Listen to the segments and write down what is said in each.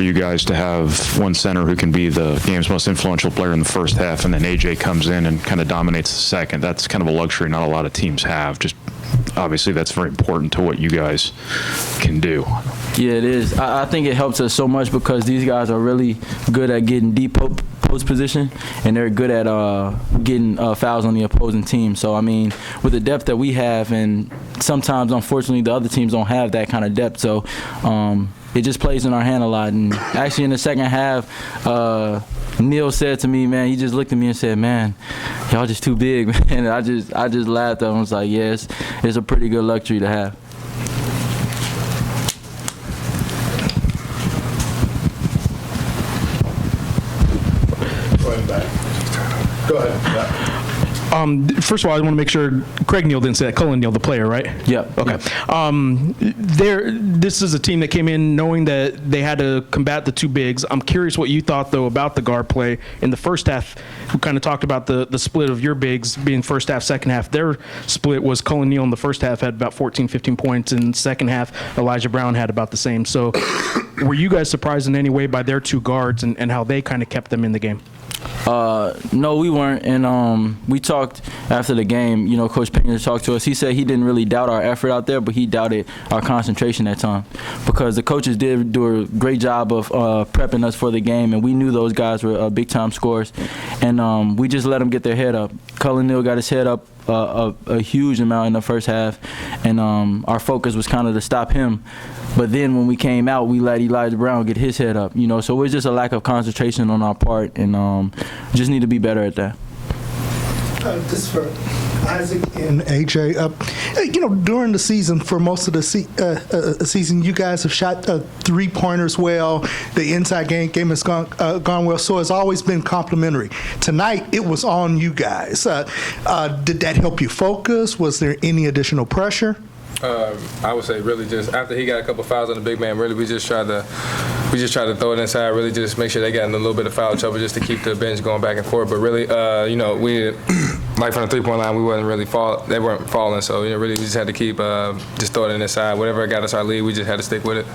for you guys to have one center who can be the game's most influential player in the first half, and then AJ comes in and kind of dominates the second. That's kind of a luxury not a lot of teams have. Just obviously that's very important to what you guys can do. Yeah, it is. I think it helps us so much because these guys are really good at getting deep post position, and they're good at getting fouls on the opposing team. So, I mean, with the depth that we have, and sometimes, unfortunately, the other teams don't have that kind of depth. So, it just plays in our hand a lot. And actually, in the second half, Neil said to me, man, he just looked at me and said, man, y'all just too big, man. And I just laughed at him. I was like, yes, it's a pretty good luxury to have. Go ahead. First of all, I want to make sure Craig Neal didn't say that. Cullen Neal, the player, right? Yeah. Okay. This is a team that came in knowing that they had to combat the two bigs. I'm curious what you thought, though, about the guard play in the first half. We kind of talked about the split of your bigs being first half, second half. Their split was Cullen Neal in the first half had about 14, 15 points. In the second half, Elijah Brown had about the same. So were you guys surprised in any way by their two guards and how they kind of kept them in the game? No, we weren't, and we talked after the game. You know, Coach Payne talked to us. He said he didn't really doubt our effort out there, but he doubted our concentration at time because the coaches did do a great job of prepping us for the game, and we knew those guys were big-time scorers, and we just let them get their head up. Cullen Neal got his head up a huge amount in the first half, and our focus was kind of to stop him. But then when we came out, we let Elijah Brown get his head up, you know. So it was just a lack of concentration on our part, and just need to be better at that. This for Isaac and AJ. You know, during the season, for most of the season, you guys have shot three-pointers well. The inside game has gone well, so it's always been complimentary. Tonight, it was on you guys. Did that help you focus? Was there any additional pressure? I would say really just after he got a couple fouls on the big man, really we just tried to throw it inside, really just make sure they got in a little bit of foul trouble just to keep the bench going back and forth. But really, you know, we like from the three-point line, we wasn't really they weren't falling, so you know, really we just had to keep just throw it inside. Whatever got us our lead, we just had to stick with it.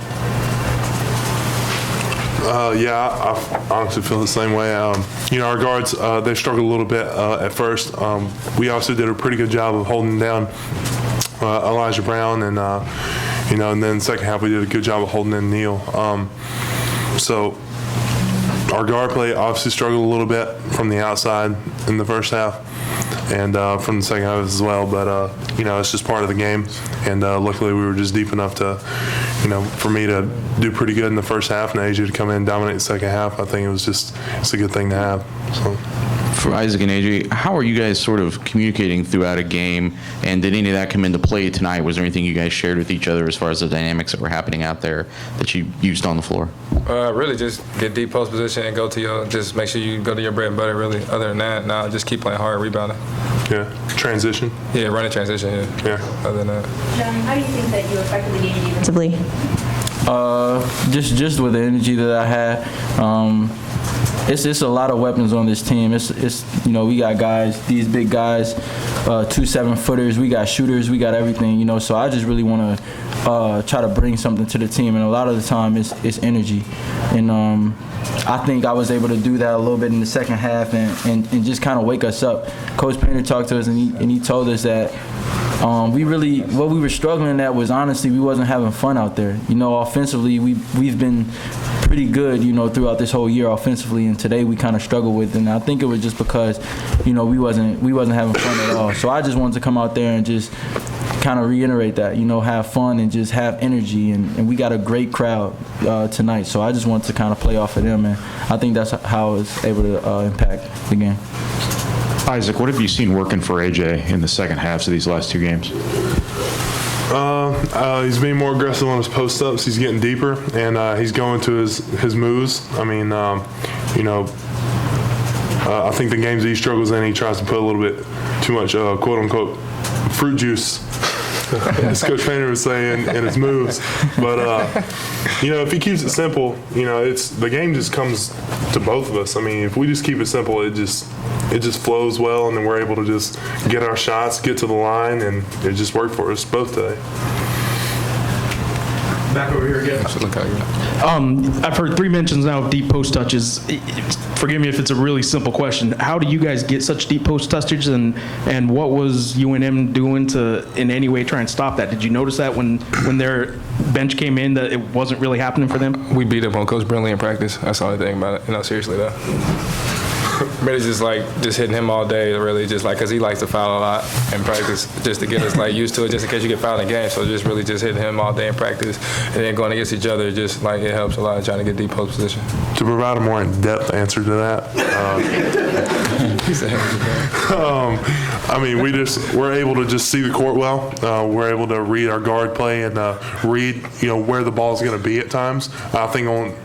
Yeah, I honestly feel the same way. You know, our guards, they struggled a little bit at first. We also did a pretty good job of holding down Elijah Brown, and you know, and then second half we did a good job of holding in Neal. So our guard play obviously struggled a little bit from the outside in the first half, and from the second half as well. But you know, it's just part of the game, and luckily we were just deep enough to, you know, for me to do pretty good in the first half and AJ to come in and dominate the second half. I think it's a good thing to have. So. For Isaac and AJ, how are you guys sort of communicating throughout a game, and did any of that come into play tonight? Was there anything you guys shared with each other as far as the dynamics that were happening out there that you used on the floor? Really just get deep post position and just make sure you go to your bread and butter, really. Other than that, no, just keep playing hard, rebounding. Yeah, transition. Yeah, running transition, yeah. Other than that. John, how do you think that you affected the game defensively? Just with the energy that I had. It's a lot of weapons on this team. It's you know, we got guys, these big guys, 2 7-footers. We got shooters. We got everything. You know, so I just really want to try to bring something to the team, and a lot of the time it's energy. And I think I was able to do that a little bit in the second half, and just kind of wake us up. Coach Painter talked to us, and he told us that what we were struggling at was honestly we wasn't having fun out there. You know, offensively we've been pretty good, you know, throughout this whole year offensively, and today we kind of struggled with it. And I think it was just because, you know, we wasn't having fun at all. So I just wanted to come out there and just kind of reiterate that, you know, have fun and just have energy. And we got a great crowd tonight. So I just wanted to kind of play off of them, and I think that's how I was able to impact the game. Isaac, what have you seen working for AJ in the second halves of these last two games? He's being more aggressive on his post-ups. He's getting deeper, and he's going to his moves. I mean, you know, I think the games that he struggles in, he tries to put a little bit too much, quote-unquote, fruit juice, as Coach Painter was saying, in his moves. But, you know, if he keeps it simple, you know, the game just comes to both of us. I mean, if we just keep it simple, it just flows well, and then we're able to just get our shots, get to the line, and it just worked for us both today. Back over here again. I've heard 3 mentions now of deep post touches. Forgive me if it's a really simple question. How do you guys get such deep post touches, and what was UNM doing to in any way try and stop that? Did you notice that when their bench came in that it wasn't really happening for them? We beat up on Coach Brindley in practice. That's the only thing about it. Seriously though. Really just hitting him all day, really just because he likes to foul a lot in practice, just to get us used to it, just in case you get fouled in game. So just really just hitting him all day in practice, and then going against each other, just it helps a lot trying to get deep post position. To provide a more in-depth answer to that, we're able to just see the court well. We're able to read our guard play and read where the ball's going to be at times. I think on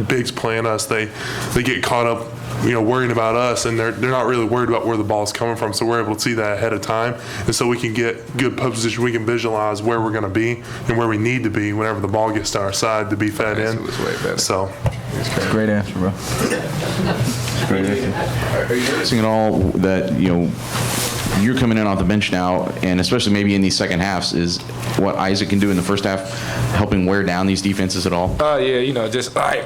bigs playing us, they get caught up worrying about us, and they're not really worried about where the ball's coming from. So we're able to see that ahead of time, and so we can get good post position. We can visualize where we're going to be and where we need to be whenever the ball gets to our side to be fed in. So, great answer, bro. Great answer. Are you noticing at all that you're coming in off the bench now, and especially maybe in these second halves, is what Isaac can do in the first half helping wear down these defenses at all? Yeah, just I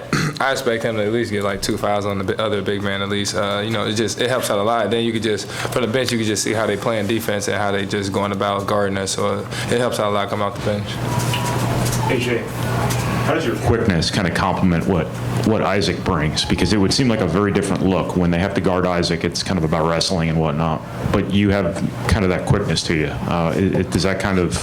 expect him to at least get 2 fouls on the other big man at least. It helps out a lot. Then you could just, from the bench, you could just see how they playing defense and how they just going about guarding us. So it helps out a lot coming off the bench. AJ, how does your quickness kind of complement what Isaac brings? Because it would seem like a very different look. When they have to guard Isaac, it's kind of about wrestling and whatnot. But you have kind of that quickness to you. Does that kind of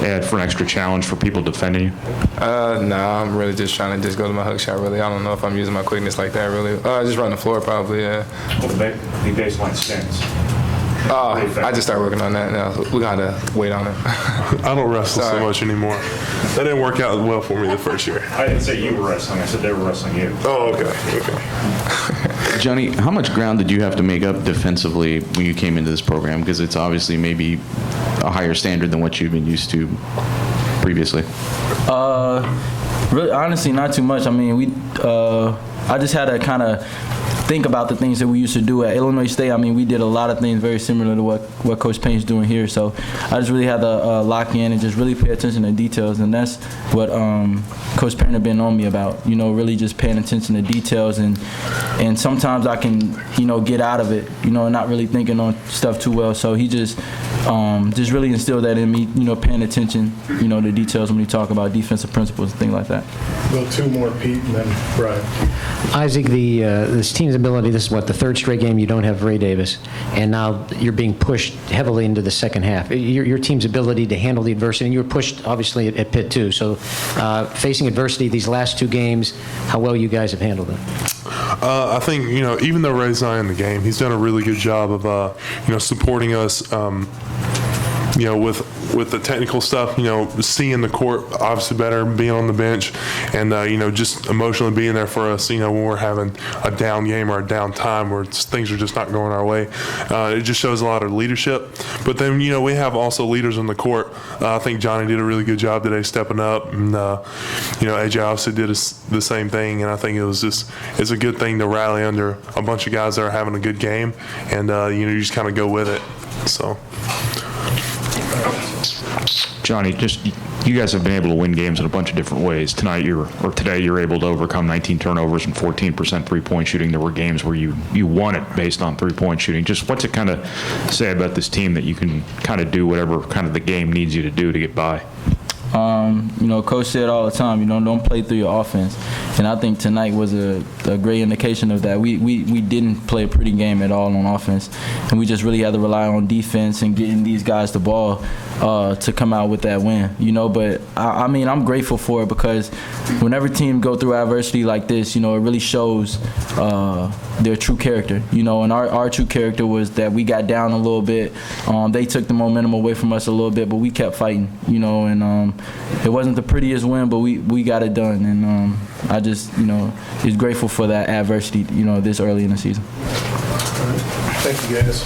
add for an extra challenge for people defending you? No, I'm really just trying to just go to my hook shot, really. I don't know if I'm using my quickness like that, really. Just run the floor, probably, yeah. Well, the baseline stance. I just started working on that now. We got to wait on it. I don't wrestle so much anymore. That didn't work out well for me the first year. I didn't say you were wrestling. I said they were wrestling you. Oh, okay. Johnny, how much ground did you have to make up defensively when you came into this program? Because it's obviously maybe a higher standard than what you've been used to previously. Really, honestly, not too much. I mean, I just had to kind of think about the things that we used to do at Illinois State. I mean, we did a lot of things very similar to what Coach Payne's doing here. So I just really had to lock in and just really pay attention to details. And that's what Coach Payne had been on me about, really just paying attention to details. And sometimes I can, get out of it, and not really thinking on stuff too well. So he just really instilled that in me, paying attention, to details when we talk about defensive principles and things like that. Go 2 more, Pete, and then Brian. Isaac, this team's ability, this is the 3rd straight game you don't have Ray Davis, and now you're being pushed heavily into the second half. Your team's ability to handle the adversity, and you were pushed, obviously, at Pitt, too. So facing adversity these last 2 games, how well you guys have handled it? I think, even though Ray's not in the game, he's done a really good job of, supporting us, with the technical stuff, seeing the court obviously better, being on the bench, and, just emotionally being there for us, when we're having a down game or a down time where things are just not going our way. It just shows a lot of leadership. But then, we have also leaders on the court. I think Johnny did a really good job today stepping up, and, AJ obviously did the same thing, and I think it's a good thing to rally under a bunch of guys that are having a good game, and, you just kind of go with it. So. Johnny, you guys have been able to win games in a bunch of different ways. Today you're able to overcome 19 turnovers and 14% three-point shooting. There were games where you won it based on three-point shooting. Just what's it kind of say about this team that you can kind of do whatever kind of the game needs you to do to get by? Coach said all the time, don't play through your offense. And I think tonight was a great indication of that. We didn't play a pretty game at all on offense. And we just really had to rely on defense and getting these guys the ball to come out with that win. But I'm grateful for it because whenever teams go through adversity like this, it really shows their true character. And our true character was that we got down a little bit. They took the momentum away from us a little bit, but we kept fighting, and it wasn't the prettiest win, but we got it done. And I just, is grateful for that adversity, this early in the season. Thank you, guys.